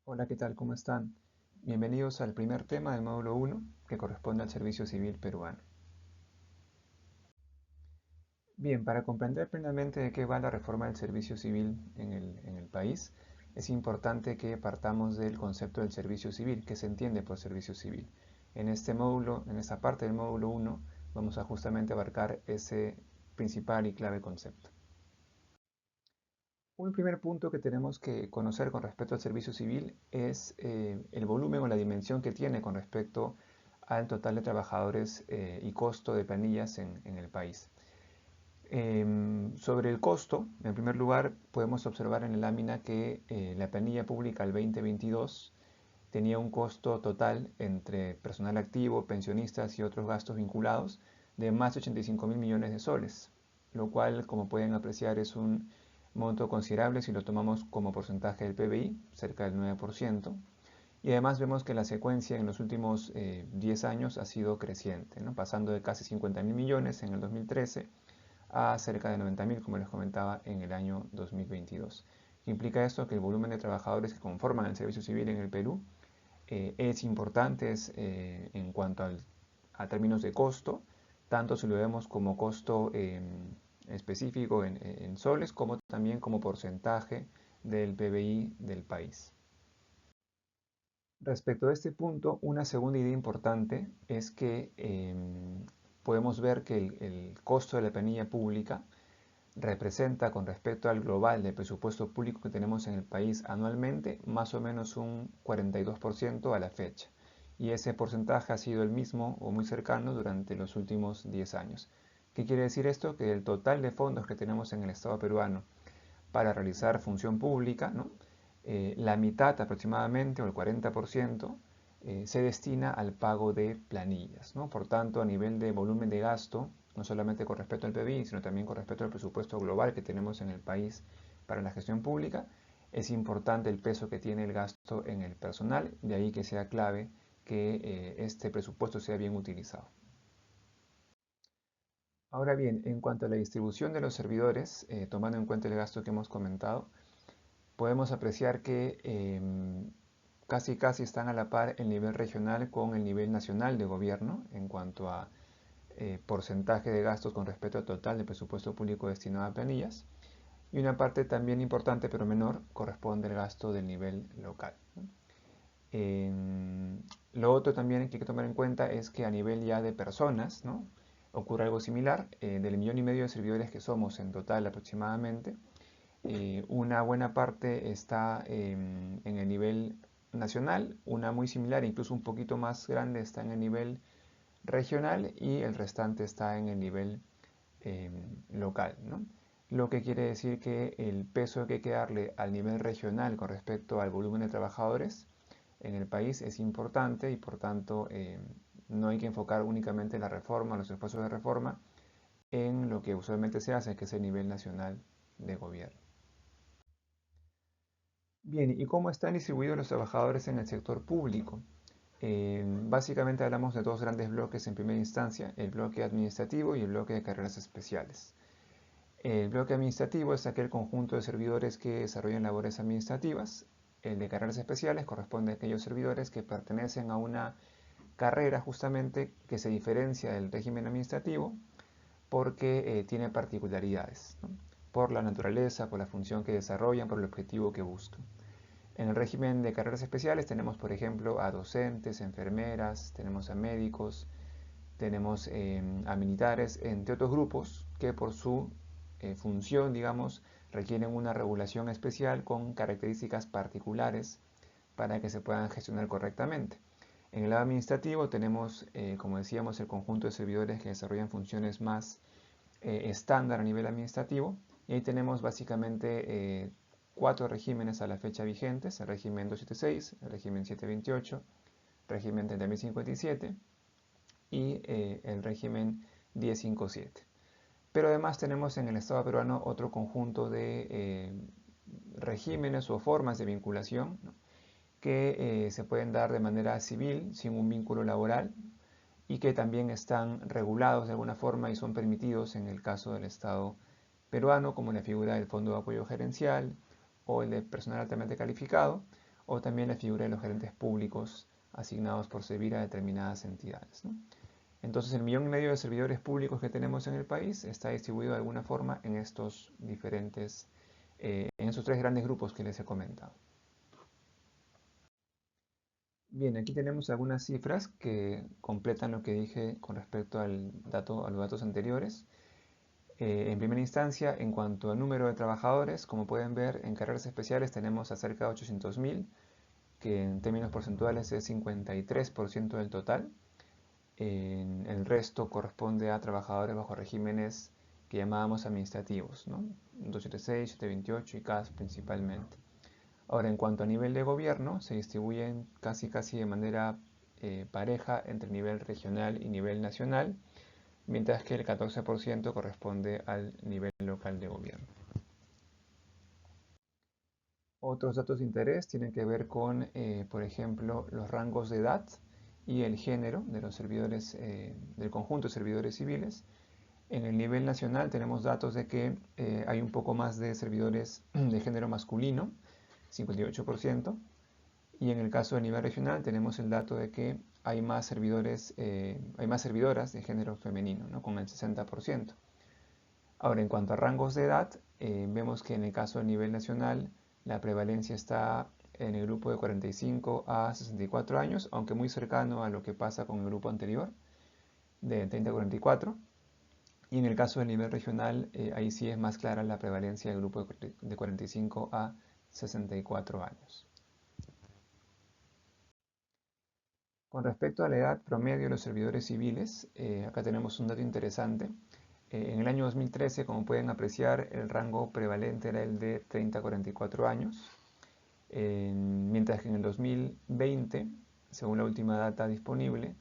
Hola, ¿qué tal? ¿Cómo están? Bienvenidos al primer tema del módulo 1, que corresponde al servicio civil peruano. Bien, para comprender plenamente de qué va la reforma del servicio civil en el país, es importante que partamos del concepto del servicio civil, que se entiende por servicio civil. En este módulo, en esta parte del módulo 1, vamos a justamente abarcar ese principal y clave concepto. Un primer punto que tenemos que conocer con respecto al servicio civil es el volumen o la dimensión que tiene con respecto al total de trabajadores y costo de planillas en el país. Sobre el costo, en primer lugar, podemos observar en la lámina que la planilla pública al 2022 tenía un costo total entre personal activo, pensionistas y otros gastos vinculados de más de 85 mil millones de soles, lo cual, como pueden apreciar, es un monto considerable si lo tomamos como porcentaje del PBI, cerca del 9%. Y además vemos que la secuencia en los últimos 10 años ha sido creciente, ¿no? Pasando de casi 50 mil millones en el 2013 a cerca de 90 mil, como les comentaba, en el año 2022. ¿Qué implica esto? Que el volumen de trabajadores que conforman el servicio civil en el Perú es importante en cuanto a términos de costo, tanto si lo vemos como costo específico en soles, como también como porcentaje del PBI del país. Respecto a este punto, una segunda idea importante es que podemos ver que el costo de la planilla pública representa con respecto al global del presupuesto público que tenemos en el país anualmente más o menos un 42% a la fecha. Y ese porcentaje ha sido el mismo o muy cercano durante los últimos 10 años. ¿Qué quiere decir esto? Que el total de fondos que tenemos en el Estado peruano para realizar función pública, ¿no? La mitad aproximadamente, o el 40%, se destina al pago de planillas, ¿no? Por tanto, a nivel de volumen de gasto, no solamente con respecto al PBI, sino también con respecto al presupuesto global que tenemos en el país para la gestión pública, es importante el peso que tiene el gasto en el personal, de ahí que sea clave que este presupuesto sea bien utilizado. Ahora bien, en cuanto a la distribución de los servidores, tomando en cuenta el gasto que hemos comentado, podemos apreciar que casi casi están a la par el nivel regional con el nivel nacional de gobierno en cuanto a porcentaje de gastos con respecto al total del presupuesto público destinado a planillas. Y una parte también importante pero menor corresponde al gasto del nivel local. Lo otro también que hay que tomar en cuenta es que a nivel ya de personas, ¿no? Ocurre algo similar. Del millón y medio de servidores que somos en total aproximadamente, una buena parte está en el nivel nacional, una muy similar, incluso un poquito más grande, está en el nivel regional y el restante está en el nivel local, ¿no? Lo que quiere decir que el peso que hay que darle al nivel regional con respecto al volumen de trabajadores en el país es importante y por tanto no hay que enfocar únicamente la reforma, los esfuerzos de reforma en lo que usualmente se hace, que es el nivel nacional de gobierno. Bien, ¿y cómo están distribuidos los trabajadores en el sector público? Básicamente hablamos de dos grandes bloques en primera instancia, el bloque administrativo y el bloque de carreras especiales. El bloque administrativo es aquel conjunto de servidores que desarrollan labores administrativas. El de carreras especiales corresponde a aquellos servidores que pertenecen a una carrera justamente que se diferencia del régimen administrativo porque tiene particularidades, ¿no? Por la naturaleza, por la función que desarrollan, por el objetivo que buscan. En el régimen de carreras especiales tenemos, por ejemplo, a docentes, enfermeras, tenemos a médicos, tenemos a militares, entre otros grupos que por su función, digamos, requieren una regulación especial con características particulares para que se puedan gestionar correctamente. En el lado administrativo tenemos, como decíamos, el conjunto de servidores que desarrollan funciones más estándar a nivel administrativo y ahí tenemos básicamente cuatro regímenes a la fecha vigentes: el régimen 276, el régimen 728, el régimen 30.057 y el régimen 1057. Pero además tenemos en el Estado peruano otro conjunto de regímenes o formas de vinculación, ¿no? Que se pueden dar de manera civil, sin un vínculo laboral, y que también están regulados de alguna forma y son permitidos en el caso del Estado peruano, como la figura del Fondo de Apoyo Gerencial o el de personal altamente calificado, o también la figura de los gerentes públicos asignados por servir a determinadas entidades, ¿no? Entonces el 1,5 millón de servidores públicos que tenemos en el país está distribuido de alguna forma en estos diferentes, en esos tres grandes grupos que les he comentado. Bien, aquí tenemos algunas cifras que completan lo que dije con respecto a los datos anteriores. En primera instancia, en cuanto al número de trabajadores, como pueden ver, en carreras especiales tenemos a cerca de 800.000, que en términos porcentuales es 53% del total. El resto corresponde a trabajadores bajo regímenes que llamábamos administrativos, ¿no? 276, 728 y CAS principalmente. Ahora, en cuanto a nivel de gobierno, se distribuyen casi de manera pareja entre nivel regional y nivel nacional, mientras que el 14% corresponde al nivel local de gobierno. Otros datos de interés tienen que ver con, por ejemplo, los rangos de edad y el género de los servidores, del conjunto de servidores civiles. En el nivel nacional tenemos datos de que hay un poco más de servidores de género masculino, 58%, y en el caso del nivel regional tenemos el dato de que hay más servidores, hay más servidoras de género femenino, ¿no? Con el 60%. Ahora, en cuanto a rangos de edad, vemos que en el caso del nivel nacional la prevalencia está en el grupo de 45 a 64 años, aunque muy cercano a lo que pasa con el grupo anterior, de 30 a 44. Y en el caso del nivel regional, ahí sí es más clara la prevalencia del grupo de 45 a 64 años. Con respecto a la edad promedio de los servidores civiles, acá tenemos un dato interesante. En el año 2013, como pueden apreciar, el rango prevalente era el de 30 a 44 años, mientras que en el 2020, según la última data disponible,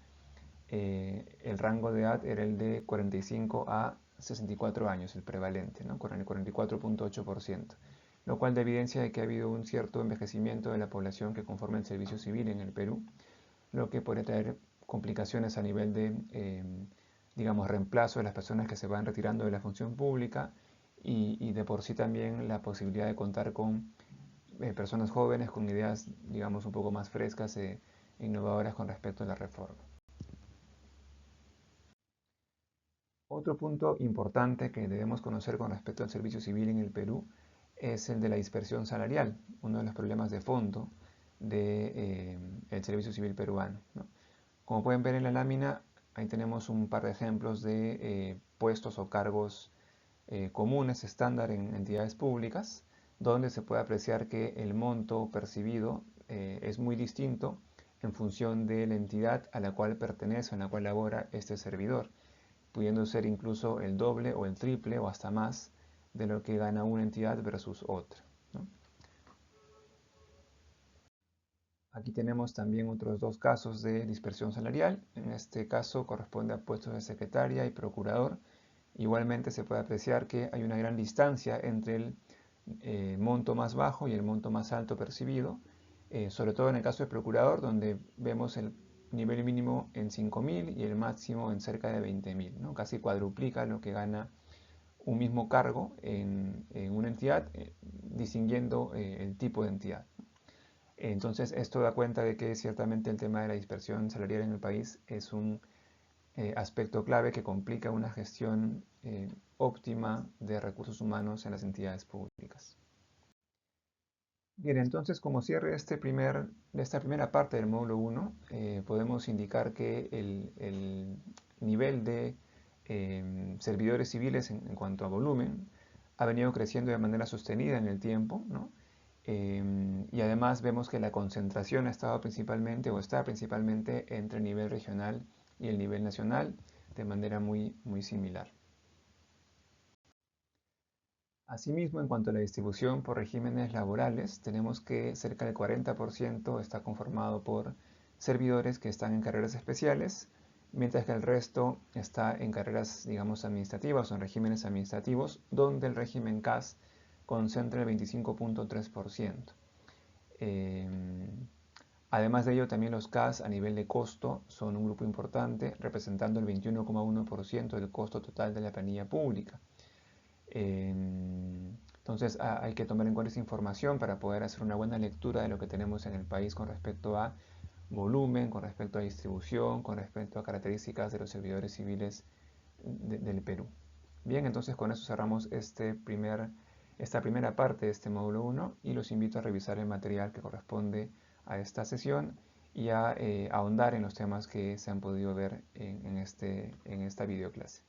el rango de edad era el de 45 a 64 años, el prevalente, ¿no? Con el 44.8%, lo cual da evidencia de que ha habido un cierto envejecimiento de la población que conforma el servicio civil en el Perú, lo que puede traer complicaciones a nivel de, digamos, reemplazo de las personas que se van retirando de la función pública y de por sí también la posibilidad de contar con personas jóvenes con ideas, digamos, un poco más frescas e innovadoras con respecto a la reforma. Otro punto importante que debemos conocer con respecto al servicio civil en el Perú es el de la dispersión salarial, uno de los problemas de fondo del servicio civil peruano, ¿no? Como pueden ver en la lámina, ahí tenemos un par de ejemplos de puestos o cargos comunes, estándar en entidades públicas, donde se puede apreciar que el monto percibido es muy distinto en función de la entidad a la cual pertenece o en la cual labora este servidor, pudiendo ser incluso el doble o el triple o hasta más de lo que gana una entidad versus otra, ¿no? Aquí tenemos también otros dos casos de dispersión salarial. En este caso corresponde a puestos de secretaria y procurador. Igualmente se puede apreciar que hay una gran distancia entre el monto más bajo y el monto más alto percibido, sobre todo en el caso del procurador, donde vemos el nivel mínimo en 5.000 y el máximo en cerca de 20.000, ¿no? Casi cuadruplica lo que gana un mismo cargo en una entidad, distinguiendo el tipo de entidad. Entonces, esto da cuenta de que ciertamente el tema de la dispersión salarial en el país es un aspecto clave que complica una gestión óptima de recursos humanos en las entidades públicas. Bien, entonces como cierre de esta primera parte del módulo 1, podemos indicar que el nivel de servidores civiles en cuanto a volumen ha venido creciendo de manera sostenida en el tiempo, ¿no? Y además vemos que la concentración ha estado principalmente o está principalmente entre el nivel regional y el nivel nacional de manera muy similar. Asimismo, en cuanto a la distribución por regímenes laborales, tenemos que cerca del 40% está conformado por servidores que están en carreras especiales, mientras que el resto está en carreras, digamos, administrativas o en regímenes administrativos, donde el régimen CAS concentra el 25.3%. Además de ello, también los CAS a nivel de costo son un grupo importante, representando el 21,1% del costo total de la planilla pública. Entonces hay que tomar en cuenta esa información para poder hacer una buena lectura de lo que tenemos en el país con respecto a volumen, con respecto a distribución, con respecto a características de los servidores civiles del Perú. Bien, entonces con eso cerramos esta primera parte de este módulo 1 y los invito a revisar el material que corresponde a esta sesión y a ahondar en los temas que se han podido ver en esta videoclase.